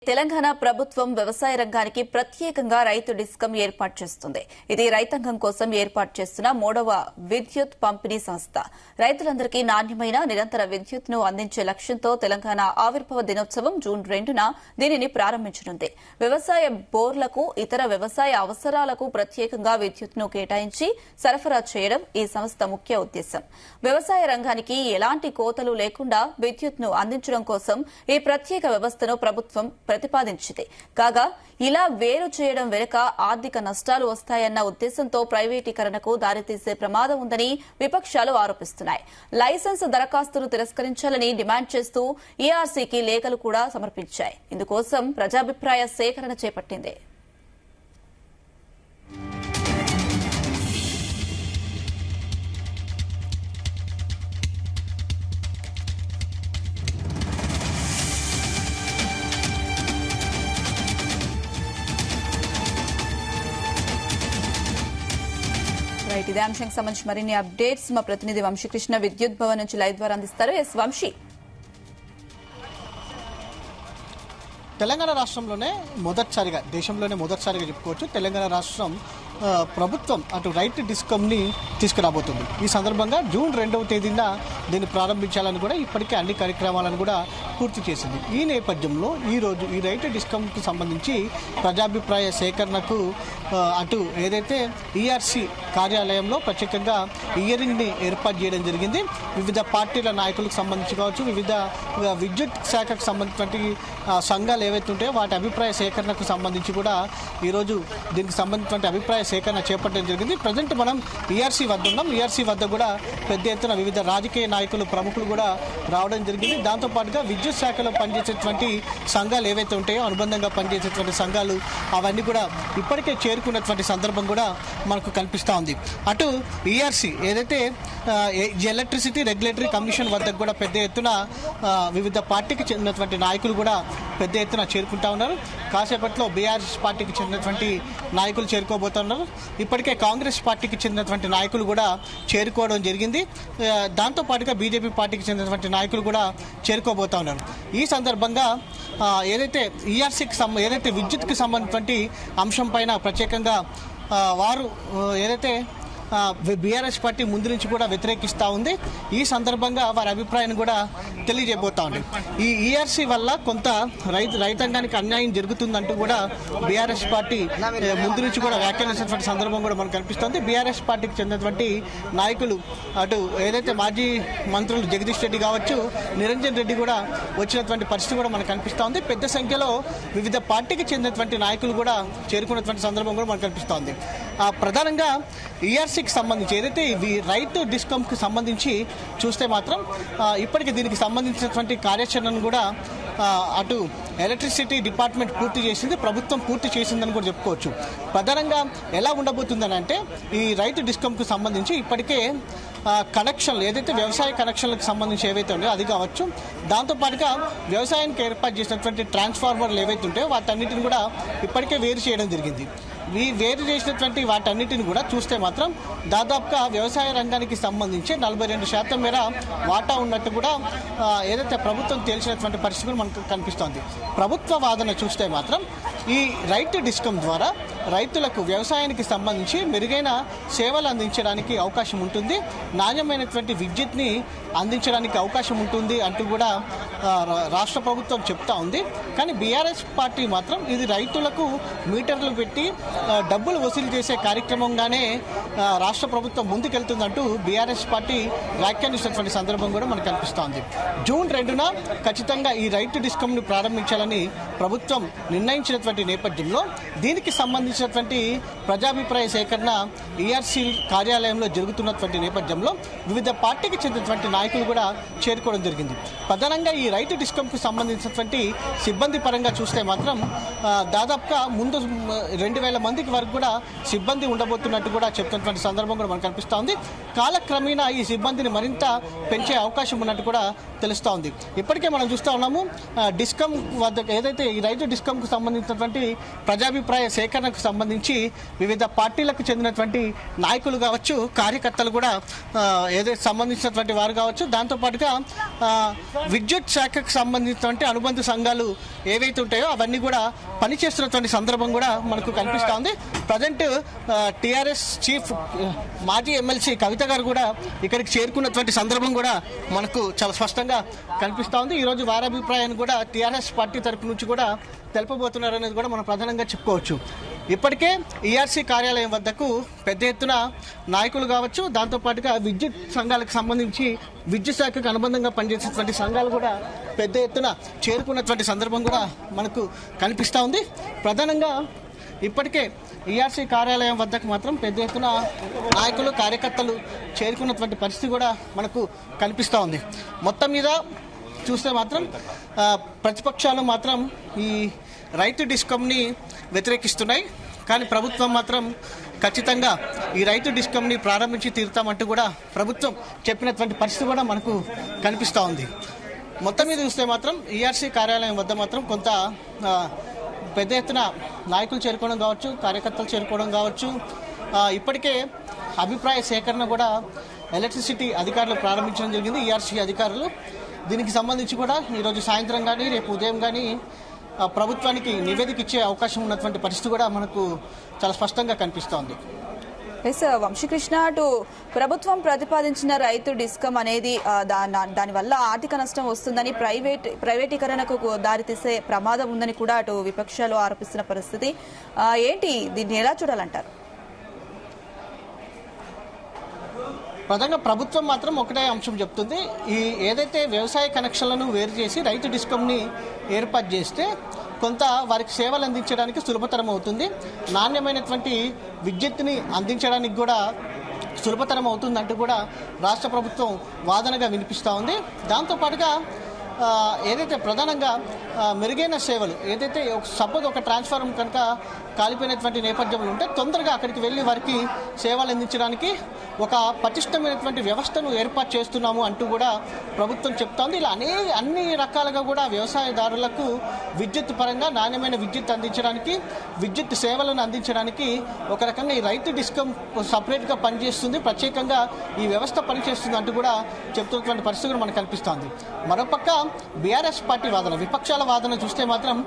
తెలంగాణ ప్రభుత్వం వ్యవసాయ రంగానికి ప్రత్యేకంగా రైతు డిస్కమ్ ఏర్పాటు చేస్తుంది. ఇది రైతాంగం కోసం ఏర్పాటు చేస్తున్న 3వ విద్యుత్ పంపిణీ సంస్థ. రైతులందరికీ నాణ్యమైన నిరంతర విద్యుత్ను అందించే లక్ష్యంతో తెలంగాణ ఆవిర్భావ దినోత్సవం జూన్ 2న దీనిని ప్రారంభించనుంది. వ్యవసాయ బోర్లకు, ఇతర వ్యవసాయ అవసరాలకు ప్రత్యేకంగా విద్యుత్ను కేటాయించి సరఫరా చేయడం ఈ సంస్థ ముఖ్య ఉద్దేశం. వ్యవసాయ రంగానికి ఎలాంటి కోతలు లేకుండా విద్యుత్ను అందించడం కోసం ఈ ప్రత్యేక వ్యవస్థను ప్రభుత్వం ప్రతిపాదించింది. కాగా ఇలా వేరు చేయడం వెనుక ఆర్థిక నష్టాలు వస్తాయన్న ఉద్దేశంతో ప్రైవేటీకరణకు దారితీసే ప్రమాదం ఉందని విపక్షాలు ఆరోపిస్తున్నాయి. లైసెన్స్ దరఖాస్తును తిరస్కరించాలని డిమాండ్ చేస్తూ ఈఆర్సీకి లేఖలు కూడా సమర్పించాయి. ఇందుకోసం ప్రజాభిప్రాయ సేకరణ చేపట్టింది. ఇదే అంశానికి సంబంధించి మరిన్ని అప్డేట్స్ మా ప్రతినిధి వంశీకృష్ణ విద్యుత్ భవన్ నుంచి లైవ్ ద్వారా అందిస్తారు. ఎస్ వంశీ. తెలంగాణ రాష్ట్రంలోనే దేశంలోనే మొదటిసారిగా చెప్పుకోవచ్చు, తెలంగాణ రాష్ట్రం ప్రభుత్వం అటు రైట్ డిస్కమ్ని తీసుకురాబోతుంది. ఈ సందర్భంగా జూన్ 2వ తేదీన దీన్ని ప్రారంభించాలని కూడా ఇప్పటికే అన్ని కార్యక్రమాలను కూడా పూర్తి చేసింది. ఈ నేపథ్యంలో ఈరోజు ఈ రైట్ డిస్కమ్కి సంబంధించి ప్రజాభిప్రాయ సేకరణకు అటు ఏదైతే ఈఆర్సీ కార్యాలయంలో ప్రత్యేకంగా హియరింగ్ని ఏర్పాటు చేయడం జరిగింది. వివిధ పార్టీల నాయకులకు సంబంధించి కావచ్చు, వివిధ విద్యుత్ శాఖకు సంబంధించినటువంటి సంఘాలు ఏవైతే ఉంటాయో వాటి అభిప్రాయ సేకరణకు సంబంధించి కూడా ఈరోజు దీనికి సంబంధించిన అభిప్రాయ సేకరణ చేపట్టడం జరిగింది. ప్రజెంట్ మనం ఈఆర్సీ వద్ద ఉన్నాం. ఈఆర్సీ వద్ద కూడా పెద్ద ఎత్తున వివిధ రాజకీయ నాయకులు, ప్రముఖులు కూడా రావడం జరిగింది. దాంతోపాటుగా విద్యుత్ శాఖలో పనిచేసేటువంటి సంఘాలు ఏవైతే ఉంటాయో, అనుబంధంగా పనిచేసేటువంటి సంఘాలు, అవన్నీ కూడా ఇప్పటికే చేరుకున్నటువంటి సందర్భం కూడా మనకు కనిపిస్తూ ఉంది. అటు ఈఆర్సీ ఏదైతే ఎలక్ట్రిసిటీ రెగ్యులేటరీ కమిషన్ వద్దకు కూడా పెద్ద ఎత్తున వివిధ పార్టీకి చెందినటువంటి నాయకులు కూడా పెద్ద ఎత్తున చేరుకుంటా ఉన్నారు. కాసేపట్లో బీఆర్ఎస్ పార్టీకి చెందినటువంటి నాయకులు చేరుకోబోతున్నారు. ఇప్పటికే కాంగ్రెస్ పార్టీకి చెందినటువంటి నాయకులు కూడా చేరుకోవడం జరిగింది. దాంతోపాటుగా బీజేపీ పార్టీకి చెందినటువంటి నాయకులు కూడా చేరుకోబోతా ఉన్నారు. ఈ సందర్భంగా ఏదైతే ఈఆర్సీకి ఏదైతే విద్యుత్కి సంబంధించినటువంటి అంశం పైన ప్రత్యేకంగా వారు ఏదైతే బీఆర్ఎస్ పార్టీ ముందు నుంచి కూడా వ్యతిరేకిస్తూ ఉంది. ఈ సందర్భంగా వారి అభిప్రాయాన్ని కూడా తెలియజేయబోతా ఉంది. ఈ ఈఆర్సీ వల్ల కొంత రైతాంగానికి అన్యాయం జరుగుతుందంటూ కూడా బీఆర్ఎస్ పార్టీ ముందు నుంచి కూడా వ్యాఖ్యానించినటువంటి సందర్భం కూడా మనకు కనిపిస్తోంది. బీఆర్ఎస్ పార్టీకి చెందినటువంటి నాయకులు అటు ఏదైతే మాజీ మంత్రులు జగదీష్ రెడ్డి కావచ్చు, నిరంజన్ రెడ్డి కూడా వచ్చినటువంటి పరిస్థితి కూడా మనకు కనిపిస్తూ ఉంది. పెద్ద సంఖ్యలో వివిధ పార్టీకి చెందినటువంటి నాయకులు కూడా చేరుకున్నటువంటి సందర్భం కూడా మనకు కనిపిస్తోంది. ప్రధానంగా ఈఆర్సీకి సంబంధించి ఏదైతే రైట్ డిస్కమ్కి సంబంధించి చూస్తే మాత్రం ఇప్పటికీ దీనికి సంబంధించినటువంటి కార్యాచరణను కూడా అటు ఎలక్ట్రిసిటీ డిపార్ట్మెంట్ పూర్తి చేసింది, ప్రభుత్వం పూర్తి చేసిందని కూడా చెప్పుకోవచ్చు. ప్రధానంగా ఎలా ఉండబోతుందని అంటే ఈ రైట్ డిస్కమ్కి సంబంధించి ఇప్పటికే కనెక్షన్లు ఏదైతే వ్యవసాయ కనెక్షన్లకు సంబంధించి ఏవైతే ఉన్నాయో అది కావచ్చు, దాంతోపాటుగా వ్యవసాయానికి ఏర్పాటు చేసినటువంటి ట్రాన్స్ఫార్మర్లు ఏవైతే ఉంటాయో వాటన్నిటిని కూడా ఇప్పటికే వేరు చేయడం జరిగింది. ఈ వేరు చేసినటువంటి వాటన్నిటిని కూడా చూస్తే మాత్రం దాదాపుగా వ్యవసాయ రంగానికి సంబంధించి 42% మేర వాటా ఉన్నట్టు కూడా ఏదైతే ప్రభుత్వం తేల్చినటువంటి పరిస్థితులు మనకు కనిపిస్తోంది. ప్రభుత్వ వాదన చూస్తే మాత్రం ఈ రైట్ డిస్కమ్ ద్వారా రైతులకు వ్యవసాయానికి సంబంధించి మెరుగైన సేవలు అందించడానికి అవకాశం ఉంటుంది, నాణ్యమైనటువంటి విద్యుత్ని అందించడానికి అవకాశం ఉంటుంది అంటూ కూడా రాష్ట్ర ప్రభుత్వం చెప్తా ఉంది. కానీ బీఆర్ఎస్ పార్టీ మాత్రం ఇది రైతులకు మీటర్లు పెట్టి డబ్బులు వసూలు చేసే కార్యక్రమంగానే రాష్ట్ర ప్రభుత్వం ముందుకెళ్తుందంటూ బీఆర్ఎస్ పార్టీ వ్యాఖ్యానిస్తున్నటువంటి సందర్భం కూడా మనకు కనిపిస్తోంది. జూన్ 2న ఖచ్చితంగా ఈ రైట్ డిస్కమ్ను ప్రారంభించాలని ప్రభుత్వం నిర్ణయించినటువంటి నేపథ్యంలో దీనికి సంబంధించినటువంటి ప్రజాభిప్రాయ సేకరణ ఈఆర్సీ కార్యాలయంలో జరుగుతున్నటువంటి నేపథ్యంలో వివిధ పార్టీకి చెందినటువంటి నాయకులు కూడా చేరుకోవడం జరిగింది. ప్రధానంగా ఈ రైట్ డిస్కమ్కు సంబంధించినటువంటి సిబ్బంది పరంగా చూస్తే మాత్రం దాదాపుగా ముందు 2000 మందికి వరకు కూడా సిబ్బంది ఉండబోతున్నట్టు కూడా చెప్తున్నటువంటి సందర్భం కూడా మనకు కనిపిస్తోంది. కాలక్రమేణా ఈ సిబ్బందిని మరింత పెంచే అవకాశం ఉన్నట్టు కూడా తెలుస్తూ ఉంది. ఇప్పటికే మనం చూస్తూ ఉన్నాము డిస్కమ్ వద్ద ఏదైతే ఈ రైతు డిస్కమ్కు సంబంధించినటువంటి ప్రజాభిప్రాయ సేకరణకు శాఖకు సంబంధించి వివిధ పార్టీలకు చెందినటువంటి నాయకులు కావచ్చు, కార్యకర్తలు కూడా ఏదైతే సంబంధించినటువంటి వారు కావచ్చు, దాంతోపాటుగా విద్యుత్ శాఖకు సంబంధించినటువంటి అనుబంధ సంఘాలు ఏవైతే ఉంటాయో అవన్నీ కూడా పనిచేస్తున్నటువంటి సందర్భం కూడా మనకు కనిపిస్తూ ఉంది. ప్రజెంట్ టీఆర్ఎస్ చీఫ్ మాజీ ఎమ్మెల్సీ కవిత గారు కూడా ఇక్కడికి చేరుకున్నటువంటి సందర్భం కూడా మనకు చాలా స్పష్టంగా కనిపిస్తూ ఉంది. ఈరోజు వారి అభిప్రాయాన్ని కూడా టీఆర్ఎస్ పార్టీ తరపు నుంచి కూడా తెలుపబోతున్నారనేది కూడా మనం ప్రధానంగా చెప్పుకోవచ్చు. ఇప్పటికే ఈఆర్సీ కార్యాలయం వద్దకు పెద్ద ఎత్తున నాయకులు కావచ్చు, దాంతోపాటుగా విద్యుత్ సంఘాలకు సంబంధించి విద్యుత్ శాఖకు అనుబంధంగా పనిచేసేటువంటి సంఘాలు కూడా పెద్ద ఎత్తున చేరుకున్నటువంటి సందర్భం కూడా మనకు కనిపిస్తూ ఉంది. ప్రధానంగా ఇప్పటికే ఈఆర్సీ కార్యాలయం వద్దకు మాత్రం పెద్ద ఎత్తున నాయకులు, కార్యకర్తలు చేరుకున్నటువంటి పరిస్థితి కూడా మనకు కనిపిస్తూ ఉంది. మొత్తం మీద చూస్తే మాత్రం ప్రతిపక్షాలు మాత్రం ఈ రైతు డిస్కంని వ్యతిరేకిస్తున్నాయి. కానీ ప్రభుత్వం మాత్రం ఖచ్చితంగా ఈ రైతు డిస్కంని ప్రారంభించి తీరుతామంటూ కూడా ప్రభుత్వం చెప్పినటువంటి పరిస్థితి కూడా మనకు కనిపిస్తూ ఉంది. మొత్తం మీద చూస్తే మాత్రం ఈఆర్సీ కార్యాలయం వద్ద మాత్రం కొంత పెద్ద ఎత్తున నాయకులు చేరుకోవడం కావచ్చు, కార్యకర్తలు చేరుకోవడం కావచ్చు, ఇప్పటికే అభిప్రాయ సేకరణ కూడా ఎలక్ట్రిసిటీ అధికారులు ప్రారంభించడం జరిగింది. ఈఆర్సీ అధికారులు దీనికి సంబంధించి కూడా ఈరోజు సాయంత్రం కానీ రేపు ఉదయం కానీ ప్రభుత్వానికి నివేదిక ఇచ్చే అవకాశం ఉన్నటువంటి పరిస్థితి కూడా మనకు చాలా స్పష్టంగా కనిపిస్తోంది. వంశీకృష్ణ, అటు ప్రభుత్వం ప్రతిపాదించిన రైతు డిస్కమ్ అనేది దానివల్ల ఆర్థిక నష్టం వస్తుందని, ప్రైవేటీకరణకు దారితీసే ప్రమాదం ఉందని కూడా అటు విపక్షాలు ఆరోపిస్తున్న పరిస్థితి ఏంటి? దీన్ని ఎలా చూడాలంటారు? ప్రధానంగా ప్రభుత్వం మాత్రం ఒకటే అంశం చెప్తుంది. ఈ ఏదైతే వ్యవసాయ కనెక్షన్లను వేరు చేసి రైతు డిస్కంని ఏర్పాటు చేస్తే కొంత వారికి సేవలు అందించడానికి సులభతరం అవుతుంది, నాణ్యమైనటువంటి విద్యుత్తుని అందించడానికి కూడా సులభతరం అవుతుందంటూ కూడా రాష్ట్ర ప్రభుత్వం వాదనగా వినిపిస్తూ ఉంది. దాంతోపాటుగా ఏదైతే ప్రధానంగా మెరుగైన సేవలు, ఏదైతే సపోజ్ ఒక ట్రాన్స్ఫార్మర్ కనుక కాలిపోయినటువంటి నేపథ్యంలో ఉంటే తొందరగా అక్కడికి వెళ్ళి వారికి సేవలు అందించడానికి ఒక పటిష్టమైనటువంటి వ్యవస్థను ఏర్పాటు చేస్తున్నాము అంటూ కూడా ప్రభుత్వం చెప్తోంది. ఇలా అన్ని రకాలుగా కూడా వ్యవసాయదారులకు విద్యుత్ పరంగా నాణ్యమైన విద్యుత్ అందించడానికి, విద్యుత్ సేవలను అందించడానికి ఒక రకంగా ఈ రైతు డిస్కమ్ సపరేట్గా పనిచేస్తుంది, ప్రత్యేకంగా ఈ వ్యవస్థ పనిచేస్తుంది అంటూ కూడా చెప్తున్నటువంటి పరిస్థితి కూడా మనకు కనిపిస్తోంది. మరోపక్క బీఆర్ఎస్ పార్టీ వాదన, విపక్షాల వాదన చూస్తే మాత్రం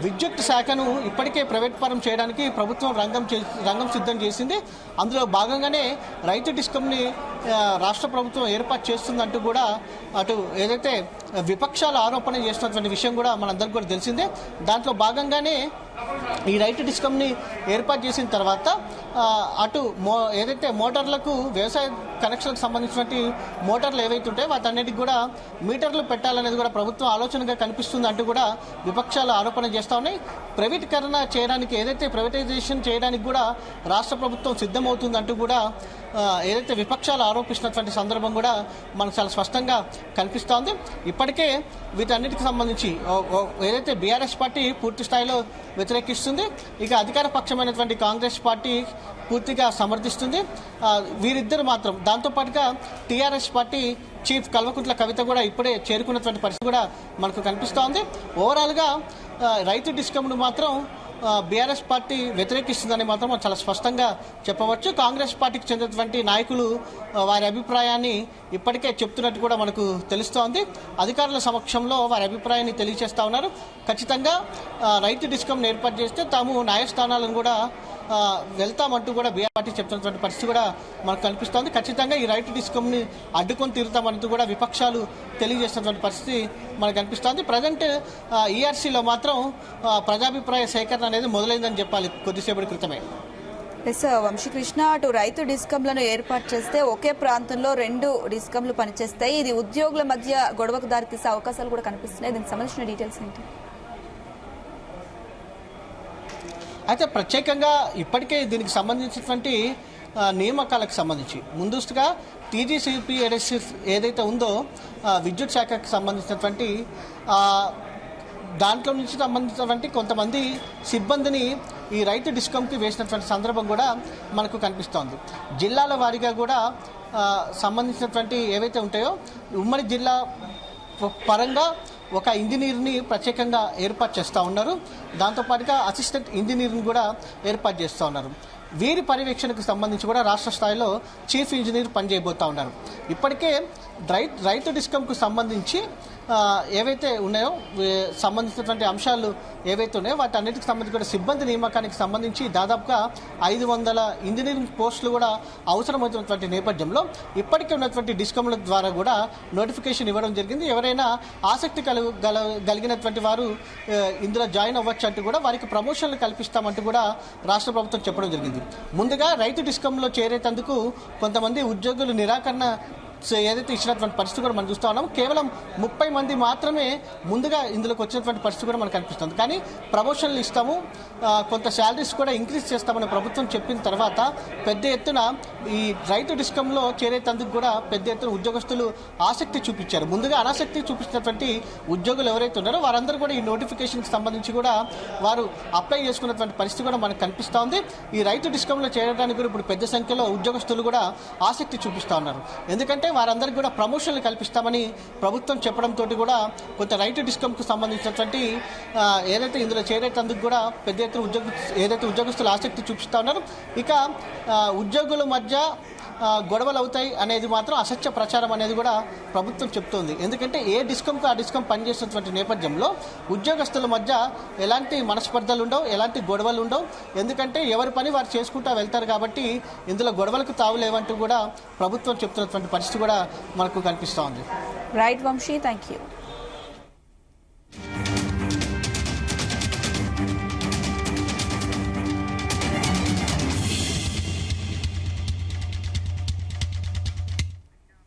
విద్యుత్ శాఖను ఇప్పటికే ప్రైవేట్ పరం చేయడానికి ప్రభుత్వం రంగం సిద్ధం చేసింది. అందులో భాగంగానే రైతు డిస్కంని రాష్ట్ర ప్రభుత్వం ఏర్పాటు చేస్తుందంటూ కూడా అటు ఏదైతే విపక్షాల ఆరోపణ చేస్తున్నటువంటి విషయం కూడా మనందరికీ కూడా తెలిసిందే. దాంట్లో భాగంగానే ఈ రైతు డిస్కంని ఏర్పాటు చేసిన తర్వాత అటు ఏదైతే మోటార్లకు, వ్యవసాయ కనెక్షన్లకు సంబంధించినటువంటి మోటార్లు ఏవైతే ఉంటాయో వాటన్నిటికి కూడా మీటర్లు పెట్టాలనేది కూడా ప్రభుత్వం ఆలోచనగా కనిపిస్తుంది అంటూ కూడా విపక్షాలు ఆరోపణ చేస్తూ ఉన్నాయి. ప్రైవేటీకరణ చేయడానికి, ఏదైతే ప్రైవేటైజేషన్ చేయడానికి కూడా రాష్ట్ర ప్రభుత్వం సిద్ధమవుతుందంటూ కూడా ఏదైతే విపక్షాలు ఆరోపిస్తున్నటువంటి సందర్భం కూడా మనకు చాలా స్పష్టంగా కనిపిస్తోంది. ఇప్పటికే వీటన్నిటికి సంబంధించి ఏదైతే బీఆర్ఎస్ పార్టీ పూర్తి స్థాయిలో వ్యతిరేకిస్తుంది, ఇక అధికార పక్షమైనటువంటి కాంగ్రెస్ పార్టీ పూర్తిగా సమర్థిస్తుంది. వీరిద్దరు మాత్రం, దాంతోపాటుగా TRS party chief Kalvakuntla Kavitha కూడా ఇప్పుడే చేరుకున్నటువంటి పరిస్థితి కూడా మనకు కనిపిస్తోంది. ఓవరాల్గా రైతు డిస్కంను మాత్రం బీఆర్ఎస్ పార్టీ వ్యతిరేకిస్తుందని మాత్రం చాలా స్పష్టంగా చెప్పవచ్చు. కాంగ్రెస్ పార్టీకి చెందినటువంటి నాయకులు వారి అభిప్రాయాన్ని ఇప్పటికే చెప్తున్నట్టు కూడా మనకు తెలుస్తోంది. అధికారుల సమక్షంలో వారి అభిప్రాయాన్ని తెలియజేస్తూ ఉన్నారు. ఖచ్చితంగా రైతు డిస్కమ్ ఏర్పాటు చేస్తే తాము న్యాయస్థానాలను కూడా వెళ్తామంటూ కూడా బీఆర్ పార్టీ చెప్తున్నటువంటి పరిస్థితి కూడా మనకు కనిపిస్తోంది. ఖచ్చితంగా ఈ రైతు డిస్కమ్ని అడ్డుకొని తీరుతామంటూ కూడా విపక్షాలు తెలియజేస్తున్నటువంటి పరిస్థితి మనకు కనిపిస్తోంది. ప్రజెంట్ ఈఆర్సీలో మాత్రం ప్రజాభిప్రాయ సేకరణ అనేది మొదలైందని చెప్పాలి కొద్దిసేపటి క్రితమే. వంశీకృష్ణ, అటు రైతు డిస్కంలను ఏర్పాటు చేస్తే ఒకే ప్రాంతంలో 2 డిస్కంలు పనిచేస్తాయి. ఇది ఉద్యోగుల మధ్య గొడవకు దారితీసే అవకాశాలు కూడా కనిపిస్తున్నాయి. దీనికి సంబంధించిన డీటెయిల్స్ ఏంటి? అయితే ప్రత్యేకంగా ఇప్పటికే దీనికి సంబంధించినటువంటి నియామకాలకు సంబంధించి ముందస్తుగా టీజీసీపీఎస్సీ ఏదైతే ఉందో విద్యుత్ శాఖకు సంబంధించినటువంటి దాంట్లో నుంచి సంబంధించినటువంటి కొంతమంది సిబ్బందిని ఈ రైతు డిస్కంకి వేసినటువంటి సందర్భం కూడా మనకు కనిపిస్తోంది. జిల్లాల వారీగా కూడా సంబంధించినటువంటి ఏవైతే ఉంటాయో ఉమ్మడి జిల్లా పరంగా ఒక ఇంజనీర్ని ప్రత్యేకంగా ఏర్పాటు చేస్తూ ఉన్నారు. దాంతోపాటుగా అసిస్టెంట్ ఇంజనీర్ని కూడా ఏర్పాటు చేస్తూ ఉన్నారు. వీరి పర్యవేక్షణకు సంబంధించి కూడా రాష్ట్ర స్థాయిలో చీఫ్ ఇంజనీర్ పనిచేయబోతూ ఉన్నారు. ఇప్పటికే రైతు డిస్కంకు సంబంధించి ఏవైతే ఉన్నాయో సంబంధించినటువంటి అంశాలు ఏవైతే ఉన్నాయో వాటి అన్నిటికి సంబంధించి కూడా సిబ్బంది నియామకానికి సంబంధించి దాదాపుగా 500 ఇంజనీరింగ్ పోస్టులు కూడా అవసరమవుతున్నటువంటి నేపథ్యంలో ఇప్పటికే ఉన్నటువంటి డిస్కంల ద్వారా కూడా నోటిఫికేషన్ ఇవ్వడం జరిగింది. ఎవరైనా ఆసక్తి కలిగినటువంటి వారు ఇందులో జాయిన్ అవ్వచ్చు అంటూ కూడా వారికి ప్రమోషన్లు కల్పిస్తామంటూ కూడా రాష్ట్ర ప్రభుత్వం చెప్పడం జరిగింది. ముందుగా రైతు డిస్కంలో చేరేటందుకు కొంతమంది ఉద్యోగులు నిరాకరణ ఏదైతే ఇచ్చినటువంటి పరిస్థితి కూడా మనం చూస్తూ ఉన్నాం. కేవలం 30 మంది మాత్రమే ముందుగా ఇందులోకి వచ్చినటువంటి పరిస్థితి కూడా మనకు కనిపిస్తుంది. కానీ ప్రమోషన్లు ఇస్తాము, కొంత శాలరీస్ కూడా ఇంక్రీజ్ చేస్తామని ప్రభుత్వం చెప్పిన తర్వాత పెద్ద ఎత్తున ఈ రైతు డిస్కంలో చేరేటందుకు కూడా పెద్ద ఎత్తున ఉద్యోగస్తులు ఆసక్తి చూపించారు. ముందుగా అనాసక్తి చూపించినటువంటి ఉద్యోగులు ఎవరైతే ఉన్నారో వారందరూ కూడా ఈ నోటిఫికేషన్కి సంబంధించి కూడా వారు అప్లై చేసుకున్నటువంటి పరిస్థితి కూడా మనకు కనిపిస్తూ ఉంది. ఈ రైతు డిస్కంలో చేరడానికి కూడా ఇప్పుడు పెద్ద సంఖ్యలో ఉద్యోగస్తులు కూడా ఆసక్తి చూపిస్తూ ఉన్నారు. ఎందుకంటే వారందరికీ కూడా ప్రమోషన్లు కల్పిస్తామని ప్రభుత్వం చెప్పడంతో కూడా కొంత రైతు డిస్కంకు సంబంధించినటువంటి ఏదైతే ఇందులో చేరేటందుకు కూడా పెద్ద ఎత్తున ఉద్యోగస్తులు ఆసక్తి చూపిస్తూ ఉన్నారు. ఇక ఉద్యోగుల మధ్య గొడవలు అవుతాయి అనేది మాత్రం అసత్య ప్రచారం అనేది కూడా ప్రభుత్వం చెప్తోంది. ఎందుకంటే ఏ డిస్కంకు ఆ డిస్కం పనిచేస్తున్నటువంటి నేపథ్యంలో ఉద్యోగస్తుల మధ్య ఎలాంటి మనస్పర్ధలు ఉండవు, ఎలాంటి గొడవలు ఉండవు. ఎందుకంటే ఎవరి పని వారు చేసుకుంటూ వెళ్తారు కాబట్టి ఇందులో గొడవలకు తావులేవంటూ కూడా ప్రభుత్వం చెప్తున్నటువంటి పరిస్థితి కూడా మనకు కనిపిస్తూ ఉంది. Right Vamshi, thank you.